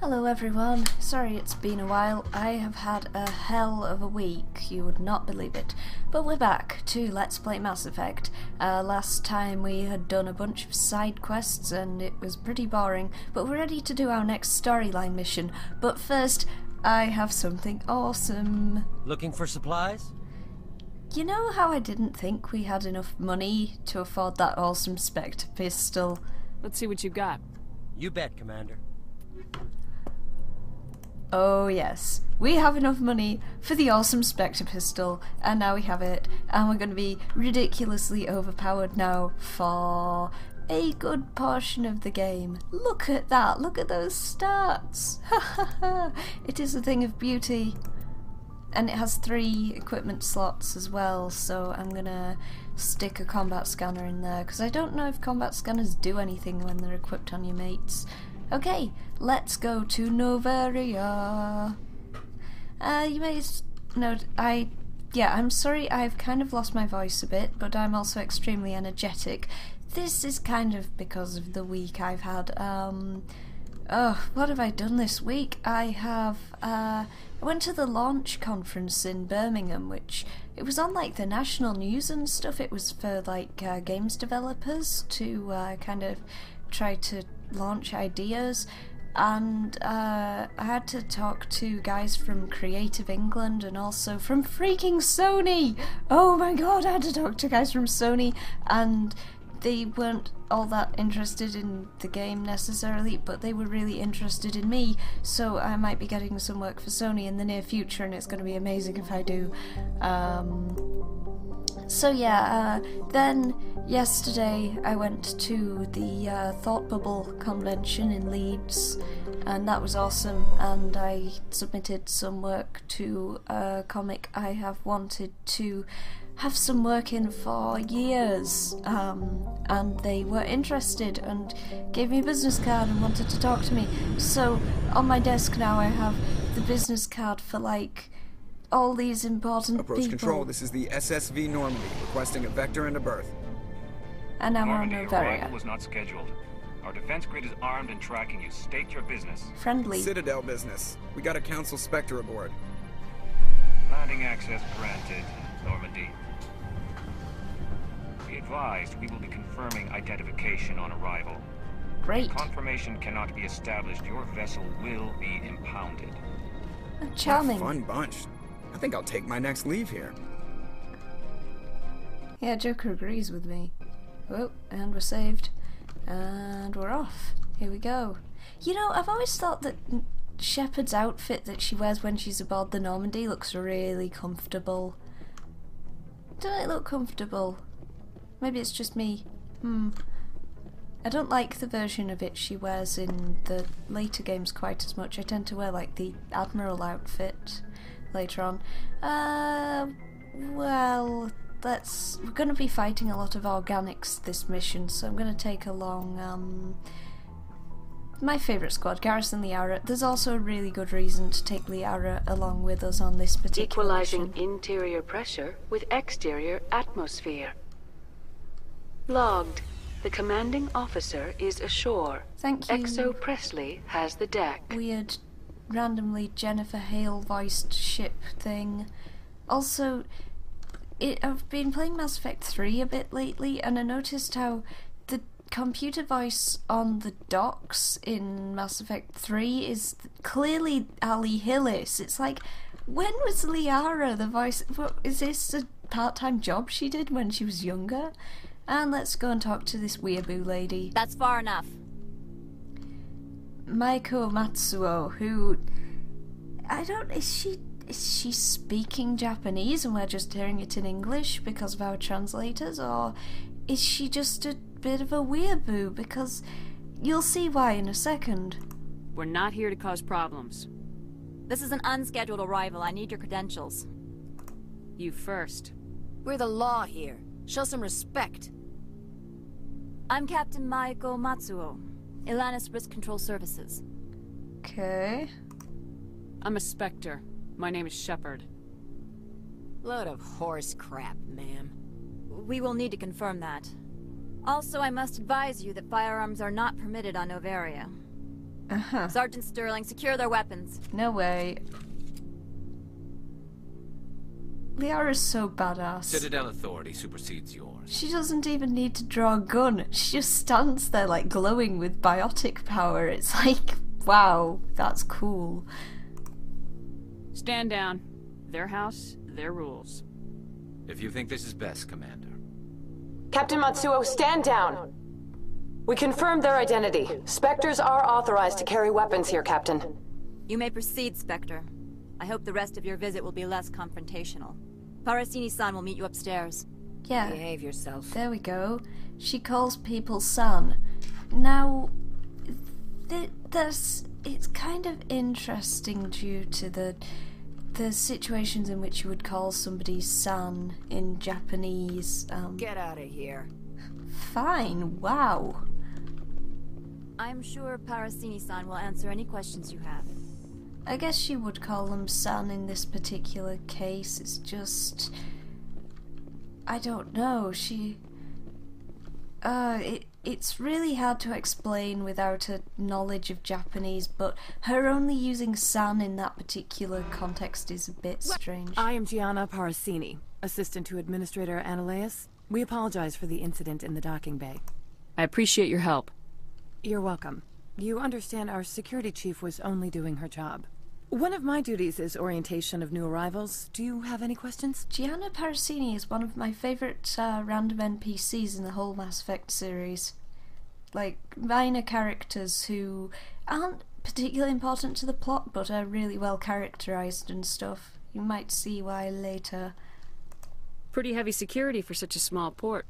Hello everyone, sorry it's been a while. I have had a hell of a week, you would not believe it. But we're back to Let's Play Mass Effect. Last time we had done a bunch of side quests and it was pretty boring, but we're ready to do our next storyline mission. But first, I have something awesome. Looking for supplies? You know how I didn't think we had enough money to afford that awesome Spectre pistol? Let's see what you got. You bet, Commander. Oh yes, we have enough money for the awesome Spectre pistol, and now we have it, and we're going to be ridiculously overpowered now for a good portion of the game. Look at that, look at those stats! It is a thing of beauty. And it has 3 equipment slots as well, so I'm gonna stick a combat scanner in there, because I don't know if combat scanners do anything when they're equipped on your mates. Okay, let's go to Noveria. You may note, I'm sorry I've kind of lost my voice a bit, but I'm also extremely energetic. This is kind of because of the week I've had. What have I done this week? I went to the launch conference in Birmingham, which it was on like the national news and stuff. It was for like games developers to kind of try to launch ideas, and I had to talk to guys from Creative England and also from freaking Sony. Oh my god, I had to talk to guys from Sony, and they weren't all that interested in the game necessarily, but they were really interested in me, so I might be getting some work for Sony in the near future, and it's going to be amazing if I do. Then yesterday I went to the Thought Bubble convention in Leeds, and that was awesome, and I submitted some work to a comic I have wanted to have some work in for years, and they were interested and gave me a business card and wanted to talk to me. So on my desk now I have the business card for like all these important Approach people. Control, this is the SSV Normandy, requesting a vector and a berth. And now we're on Normandy, Noveria. arrival was not scheduled. Our defense grid is armed and tracking you. State your business. Friendly. Citadel business. We got a Council Spectre aboard. Landing access granted, Normandy. Be advised, we will be confirming identification on arrival. Great. If confirmation cannot be established, your vessel will be impounded. Charming. What a fun bunch. I think I'll take my next leave here. Yeah, Joker agrees with me. Oh, and we're saved. And we're off. Here we go. You know, I've always thought that Shepard's outfit that she wears when she's aboard the Normandy looks really comfortable. Doesn't it look comfortable? Maybe it's just me. I don't like the version of it she wears in the later games quite as much. I tend to wear like the Admiral outfit later on. Well, we're going to be fighting a lot of organics this mission, so I'm going to take along my favourite squad, Garrison Liara. There's also a really good reason to take Liara along with us on this particular Equalizing mission. interior pressure with exterior atmosphere. Logged. The commanding officer is ashore. Thank you. Exo Presley has the deck. Weird, randomly Jennifer Hale voiced ship thing. Also, I've been playing Mass Effect 3 a bit lately, and I noticed how the computer voice on the docks in Mass Effect 3 is clearly Ali Hillis. It's like, when was Liara the voice? What, is this a part-time job she did when she was younger? And let's go and talk to this weeaboo lady. That's far enough. Maiko Matsuo, who... Is she speaking Japanese and we're just hearing it in English because of our translators? Or is she just a bit of a weeaboo? Because you'll see why in a second. We're not here to cause problems. This is an unscheduled arrival. I need your credentials. You first. We're the law here. Show some respect. I'm Captain Maiko Matsuo, Ilanis Risk Control Services. Okay. I'm a Spectre. My name is Shepard. Load of horse crap, ma'am. We will need to confirm that. Also, I must advise you that firearms are not permitted on Noveria. Uh-huh. Sergeant Sterling, secure their weapons. No way. Liara's so badass. Citadel authority supersedes yours. She doesn't even need to draw a gun. She just stands there like glowing with biotic power. It's like, wow, that's cool. Stand down. Their house, their rules. If you think this is best, Commander. Captain Matsuo, stand down! We confirmed their identity. Spectres are authorized to carry weapons here, Captain. You may proceed, Spectre. I hope the rest of your visit will be less confrontational. Parasini-san will meet you upstairs. Yeah. Behave yourself. There we go. She calls people san. Now, it's kind of interesting due to the situations in which you would call somebody san in Japanese. Get out of here. Fine, wow. I'm sure Parasini-san will answer any questions you have. I guess she would call them san in this particular case. It's just... I don't know. It's really hard to explain without a knowledge of Japanese, but her only using san in that particular context is a bit strange. I am JeanAnna Parasini, assistant to Administrator Annaleus. We apologize for the incident in the docking bay. I appreciate your help. You're welcome. You understand our security chief was only doing her job. One of my duties is orientation of new arrivals. Do you have any questions? JeanAnna Parasini is one of my favourite random NPCs in the whole Mass Effect series. Like, minor characters who aren't particularly important to the plot, but are really well characterised and stuff. You might see why later. Pretty heavy security for such a small port.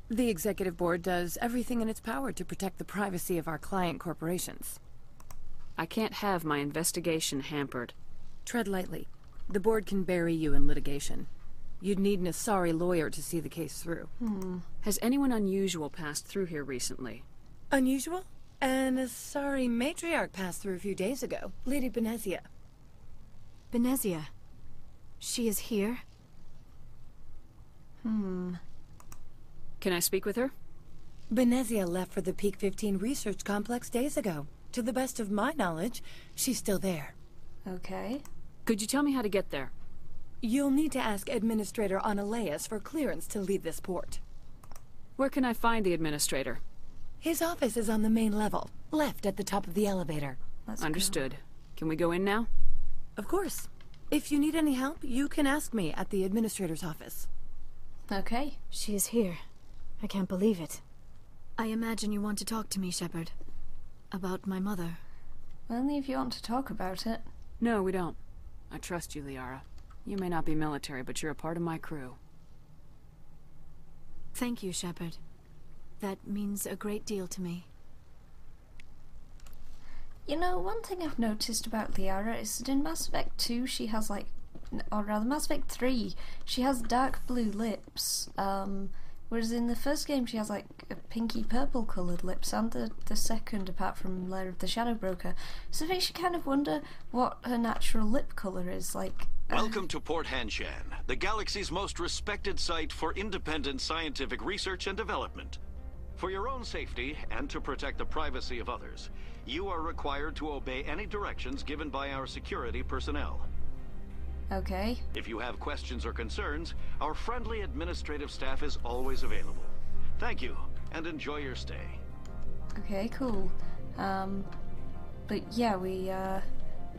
The Executive Board does everything in its power to protect the privacy of our client corporations. I can't have my investigation hampered. Tread lightly. The board can bury you in litigation. You'd need an Asari lawyer to see the case through. Has anyone unusual passed through here recently? Unusual? An Asari matriarch passed through a few days ago. Lady Benezia. Benezia? She is here? Can I speak with her? Benezia left for the Peak 15 research complex days ago. To the best of my knowledge, she's still there. Okay. Could you tell me how to get there? You'll need to ask Administrator Annaleus for clearance to leave this port. Where can I find the administrator? His office is on the main level, left at the top of the elevator. Understood. Can we go in now? Of course. If you need any help, you can ask me at the administrator's office. Okay. She is here. I can't believe it. I imagine you want to talk to me, Shepard. About my mother. Only if you want to talk about it. No, we don't. I trust you, Liara. You may not be military, but you're a part of my crew. Thank you, Shepard. That means a great deal to me. You know, one thing I've noticed about Liara is that in Mass Effect 2 she has like... or rather, Mass Effect 3, she has dark blue lips. Whereas in the first game she has like a pinky purple coloured lips, and the second, apart from Lair of the Shadow Broker. So it makes you kind of wonder what her natural lip colour is like. Welcome to Port Hanshan, the galaxy's most respected site for independent scientific research and development. For your own safety and to protect the privacy of others, you are required to obey any directions given by our security personnel. Okay. If you have questions or concerns, our friendly administrative staff is always available. Thank you, and enjoy your stay. Okay, cool. But yeah,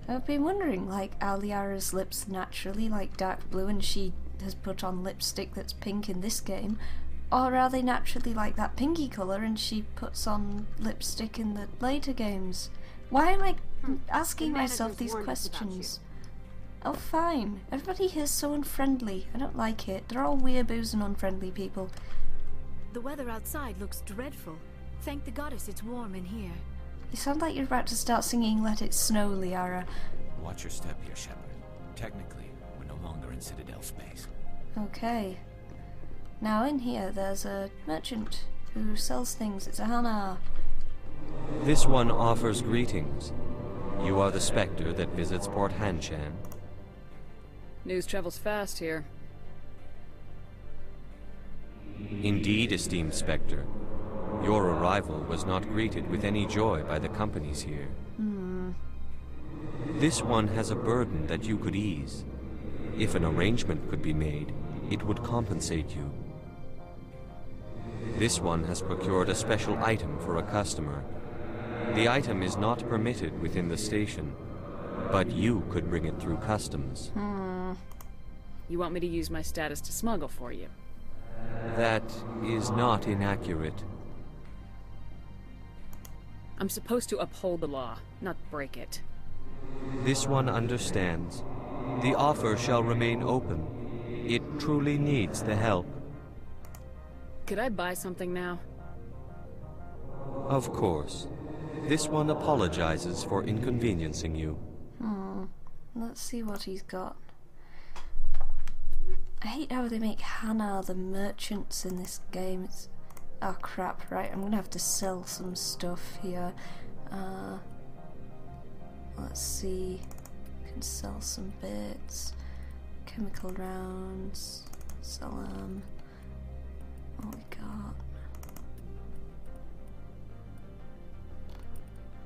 I've been wondering, like, are Liara's lips naturally, like, dark blue and she has put on lipstick that's pink in this game? Or are they naturally like that pinky colour and she puts on lipstick in the later games? Why am I asking myself these questions? Oh, fine. Everybody here's so unfriendly. I don't like it. They're all weaboos and unfriendly people. The weather outside looks dreadful. Thank the goddess it's warm in here. You sound like you're about to start singing Let It Snow, Liara. Watch your step here, Shepard. Technically, we're no longer in Citadel space. Okay. Now in here there's a merchant who sells things. It's a Hana. This one offers greetings. You are the Spectre that visits Port Hanshan. News travels fast Indeed, esteemed Spectre. Your arrival was not greeted with any joy by the companies here. This one has a burden that you could ease. If an arrangement could be made, it would compensate you. This one has procured a special item for a customer. The item is not permitted within the station, but you could bring it through customs. You want me to use my status to smuggle for you? That is not inaccurate. I'm supposed to uphold the law, not break it. This one understands. The offer shall remain open. It truly needs the help. Could I buy something now? Of course. This one apologizes for inconveniencing you. Let's see what he's got. I hate how they make Hannah the merchants in this game. It's... oh crap, right, I'm gonna have to sell some stuff here. Let's see. I can sell some bits. Chemical rounds. Sell them. What we got?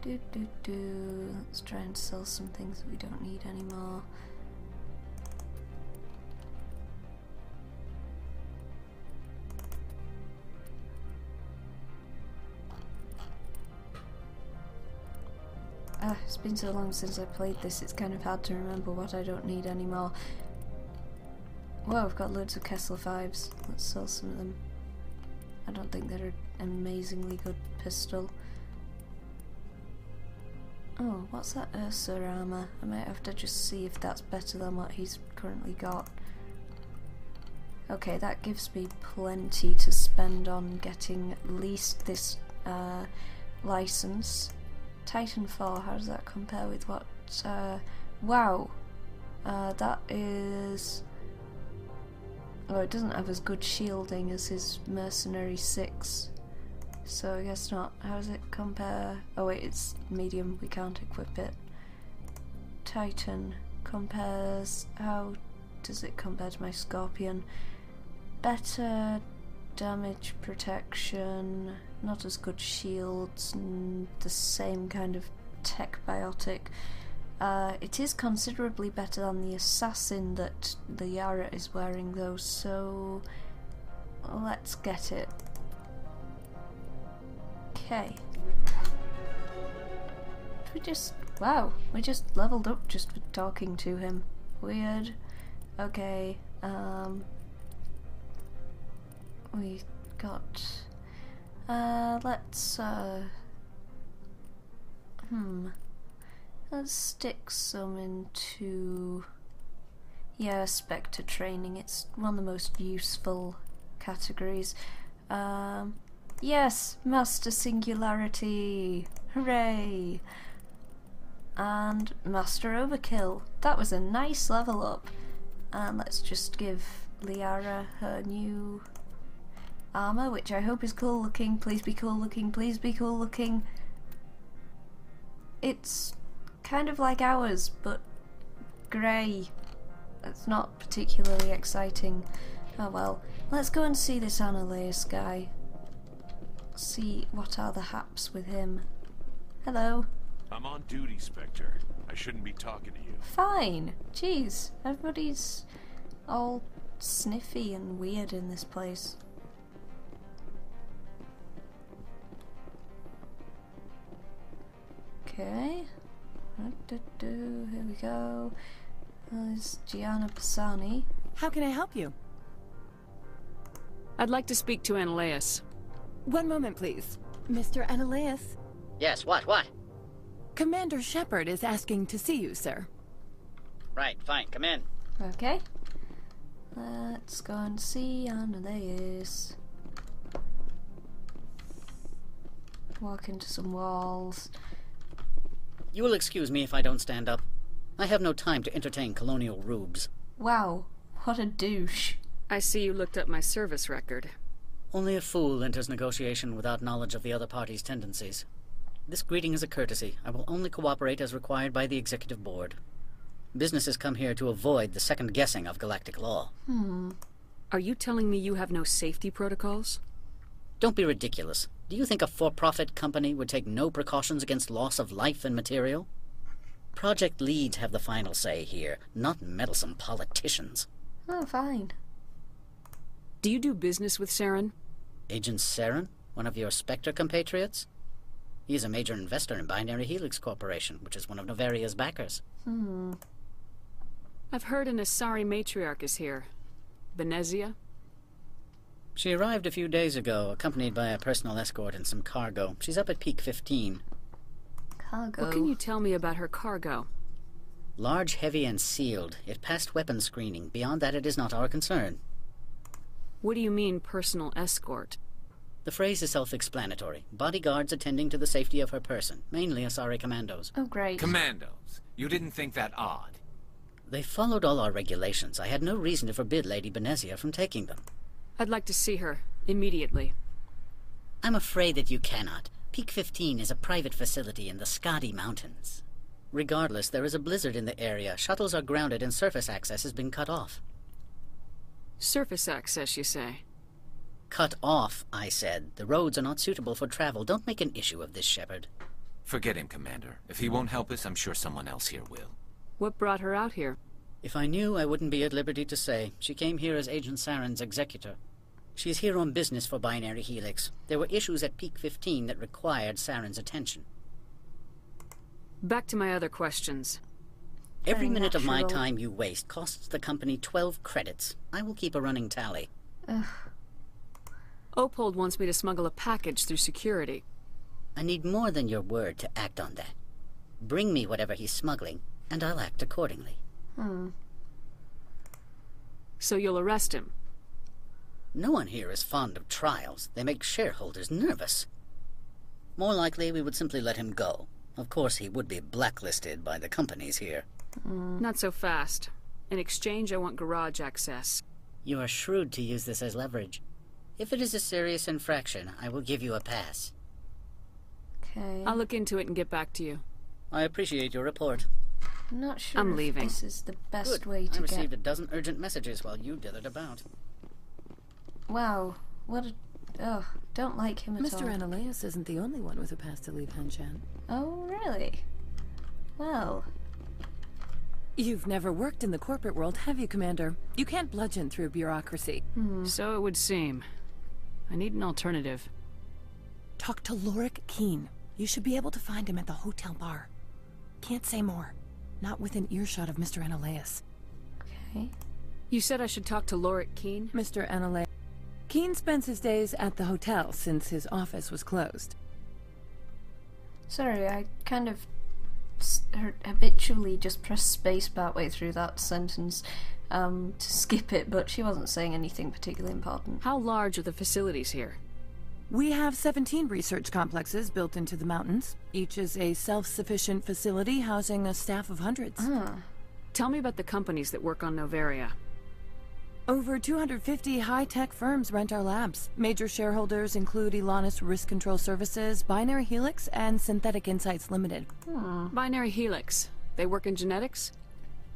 Let's try and sell some things that we don't need anymore. It's been so long since I played this, it's kind of hard to remember what I don't need anymore. Whoa, I've got loads of Kessler 5s. Let's sell some of them. I don't think they're an amazingly good pistol. Oh, what's that Ursa armor? I might have to just see if that's better than what he's currently got. Okay, that gives me plenty to spend on getting at least this license. Titan 4, how does that compare with what... wow! That is... oh, it doesn't have as good shielding as his Mercenary 6. So I guess not. How does it compare? Oh wait, it's medium, we can't equip it. Titan compares... how does it compare to my Scorpion? Better damage protection, not as good shields, and the same kind of tech biotic. It is considerably better than the assassin that the Yara is wearing though, so let's get it. Okay. We just... wow, we just leveled up just for talking to him. Weird. Okay, we got... let's stick some into... yeah, Spectre training. It's one of the most useful categories. Yes, Master Singularity! Hooray! And Master Overkill. That was a nice level up. And let's just give Liara her new armor, which I hope is cool looking. Please be cool looking, please be cool looking. It's kind of like ours, but grey. It's not particularly exciting. Oh well. Let's go and see this Annaleus guy. See what are the haps with him. Hello. I'm on duty, Spectre. I shouldn't be talking to you. Fine. Jeez, everybody's all sniffy and weird in this place. Okay. Here we go. There's Gianna Pisani. How can I help you? I'd like to speak to Annaleus. One moment, please. Mr. Annaleus? Yes, what? Commander Shepard is asking to see you, sir. Right, fine, come in. Okay. Let's go and see Annaleus. Walk into some walls. You will excuse me if I don't stand up. I have no time to entertain colonial rubes. Wow, what a douche. I see you looked up my service record. Only a fool enters negotiation without knowledge of the other party's tendencies. This greeting is a courtesy. I will only cooperate as required by the Executive Board. Businesses come here to avoid the second guessing of galactic law. Are you telling me you have no safety protocols? Don't be ridiculous. Do you think a for-profit company would take no precautions against loss of life and material? Project leads have the final say here, not meddlesome politicians. Oh, fine. Do you do business with Saren? Agent Saren? One of your Spectre compatriots? He is a major investor in Binary Helix Corporation, which is one of Noveria's backers. I've heard an Asari matriarch is here. Benezia? She arrived a few days ago, accompanied by a personal escort and some cargo. She's up at Peak 15. Cargo? What can you tell me about her cargo? Large, heavy, and sealed. It passed weapons screening. Beyond that, it is not our concern. What do you mean, personal escort? The phrase is self-explanatory. Bodyguards attending to the safety of her person, mainly Asari commandos. Oh, great. Commandos? You didn't think that odd? They followed all our regulations. I had no reason to forbid Lady Benezia from taking them. I'd like to see her, immediately. I'm afraid that you cannot. Peak 15 is a private facility in the Skadi Mountains. Regardless, there is a blizzard in the area. Shuttles are grounded and surface access has been cut off. Surface access, you say? Cut off, I said. The roads are not suitable for travel. Don't make an issue of this, Shepard. Forget him, Commander. If he won't help us, I'm sure someone else here will. What brought her out here? If I knew, I wouldn't be at liberty to say. She came here as Agent Saren's executor. She's here on business for Binary Helix. There were issues at Peak 15 that required Saren's attention. Back to my other questions. Every minute of my time you waste costs the company 12 credits. I will keep a running tally. Opold wants me to smuggle a package through security. I need more than your word to act on that. Bring me whatever he's smuggling, and I'll act accordingly. So you'll arrest him? No one here is fond of trials. They make shareholders nervous. More likely, we would simply let him go. Of course, he would be blacklisted by the companies here. Not so fast. In exchange, I want garage access. You are shrewd to use this as leverage. If it is a serious infraction, I will give you a pass. Okay. I'll look into it and get back to you. I appreciate your report. I'm not sure I'm if leaving. this is the best Good. way to I received get... a dozen urgent messages while you dithered about. Wow. What a... Ugh. Don't like him at all. Mr. Annaleus isn't the only one with a pass to leave Hanshan. Oh, really? Well... You've never worked in the corporate world, have you, Commander? You can't bludgeon through bureaucracy. So it would seem. I need an alternative. Talk to Lorik Keen. You should be able to find him at the hotel bar. Can't say more. Not within earshot of Mr. Annaleus. Okay. You said I should talk to Lorik Keen? Mr. Annaleus. Keen spends his days at the hotel since his office was closed. Sorry, I kind of habitually just press space partway through that sentence to skip it, but she wasn't saying anything particularly important. How large are the facilities here? We have 17 research complexes built into the mountains. Each is a self-sufficient facility housing a staff of hundreds. Tell me about the companies that work on Noveria. Over 250 high-tech firms rent our labs. Major shareholders include Elanus Risk Control Services, Binary Helix, and Synthetic Insights Limited. Binary Helix. They work in genetics?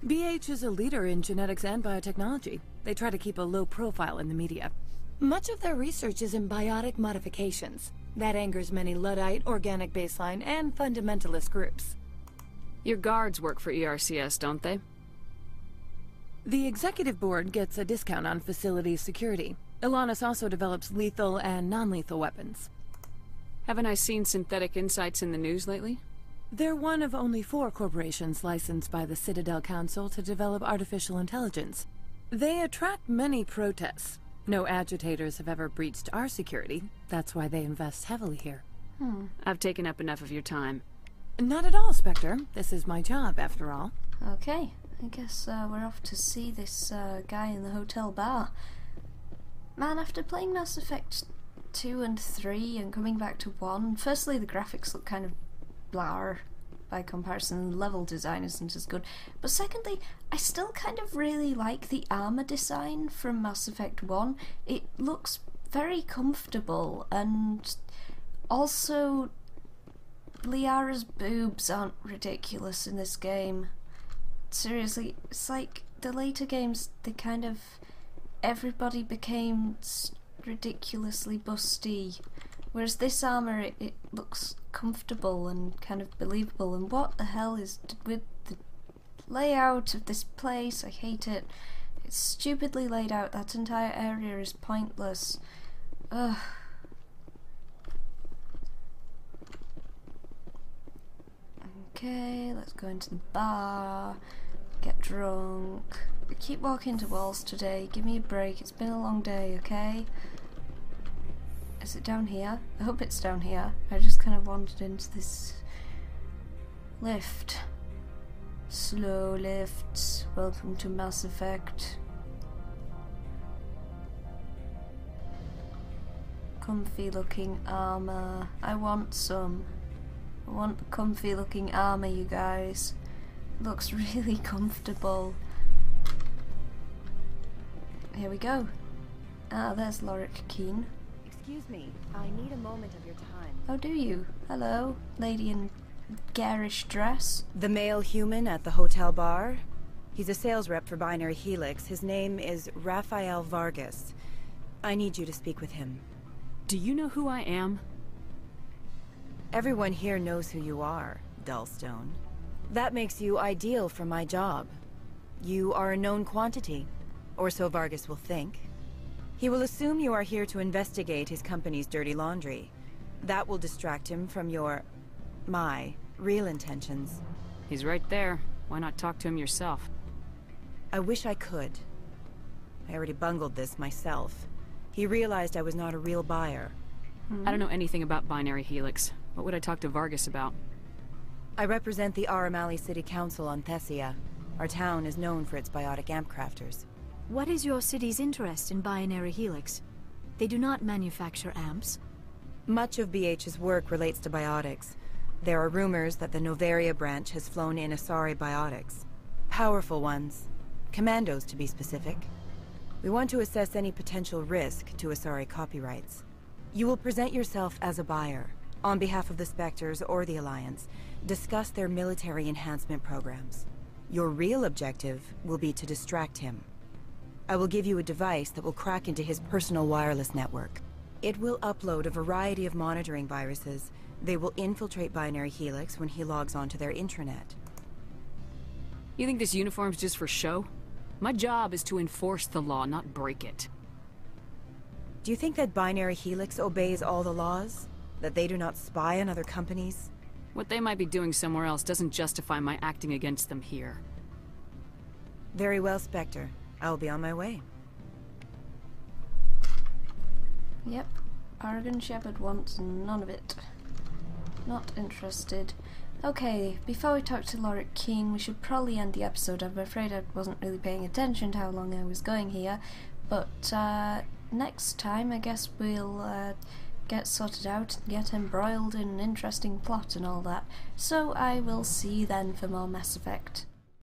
BH is a leader in genetics and biotechnology. They try to keep a low profile in the media. Much of their research is in biotic modifications. That angers many Luddite, organic baseline, and fundamentalist groups. Your guards work for ERCS, don't they? The executive board gets a discount on facility security. Elanus also develops lethal and non-lethal weapons. Haven't I seen Synthetic Insights in the news lately? They're one of only 4 corporations licensed by the Citadel Council to develop artificial intelligence. They attract many protests. No agitators have ever breached our security. That's why they invest heavily here. I've taken up enough of your time. Not at all, Spectre. This is my job, after all. Okay. I guess we're off to see this guy in the hotel bar. Man, after playing Mass Effect 2 and 3 and coming back to 1, firstly the graphics look kind of blah by comparison, the level design isn't as good, but secondly, I still kind of really like the armor design from Mass Effect 1. It looks very comfortable, and also Liara's boobs aren't ridiculous in this game. Seriously, it's like the later games, they kind of... everybody became ridiculously busty, Whereas this armour, it looks comfortable and kind of believable. And what the hell is with the layout of this place? I hate it. It's stupidly laid out. That entire area is pointless. Ugh. Okay, let's go into the bar, get drunk. I keep walking into walls today. Give me a break. It's been a long day, okay? Is it down here? I hope it's down here. I just kind of wandered into this lift. Slow lifts. Welcome to Mass Effect. Comfy looking armor. I want some. I want the comfy looking armor, you guys. It looks really comfortable. Here we go. Ah, there's Lorik Keen. Excuse me, I need a moment of your time. Oh, do you? Hello, lady in garish dress. The male human at the hotel bar? He's a sales rep for Binary Helix. His name is Rafael Vargas. I need you to speak with him. Do you know who I am? Everyone here knows who you are, Dullstone. That makes you ideal for my job. You are a known quantity, or so Vargas will think. He will assume you are here to investigate his company's dirty laundry. That will distract him from my real intentions. He's right there. Why not talk to him yourself? I wish I could. I already bungled this myself. He realized I was not a real buyer. I don't know anything about Binary Helix. What would I talk to Vargas about? I represent the Aramali City Council on Thessia. Our town is known for its biotic amp crafters. What is your city's interest in Binary Helix? They do not manufacture amps. Much of BH's work relates to biotics. There are rumors that the Noveria branch has flown in Asari biotics. Powerful ones. Commandos, to be specific. We want to assess any potential risk to Asari copyrights. You will present yourself as a buyer, on behalf of the Spectres or the Alliance, discuss their military enhancement programs. Your real objective will be to distract him. I will give you a device that will crack into his personal wireless network. It will upload a variety of monitoring viruses. They will infiltrate Binary Helix when he logs onto their intranet. You think this uniform's just for show? My job is to enforce the law, not break it. Do you think that Binary Helix obeys all the laws? That they do not spy on other companies? What they might be doing somewhere else doesn't justify my acting against them here. Very well, Spectre. I will be on my way. Yep. Arrogant Shepherd wants none of it. Not interested. Okay, before we talk to Lorik Keen, we should probably end the episode. I'm afraid I wasn't really paying attention to how long I was going here. But next time, I guess we'll get sorted out and get embroiled in an interesting plot and all that. So I will see you then for more Mass Effect.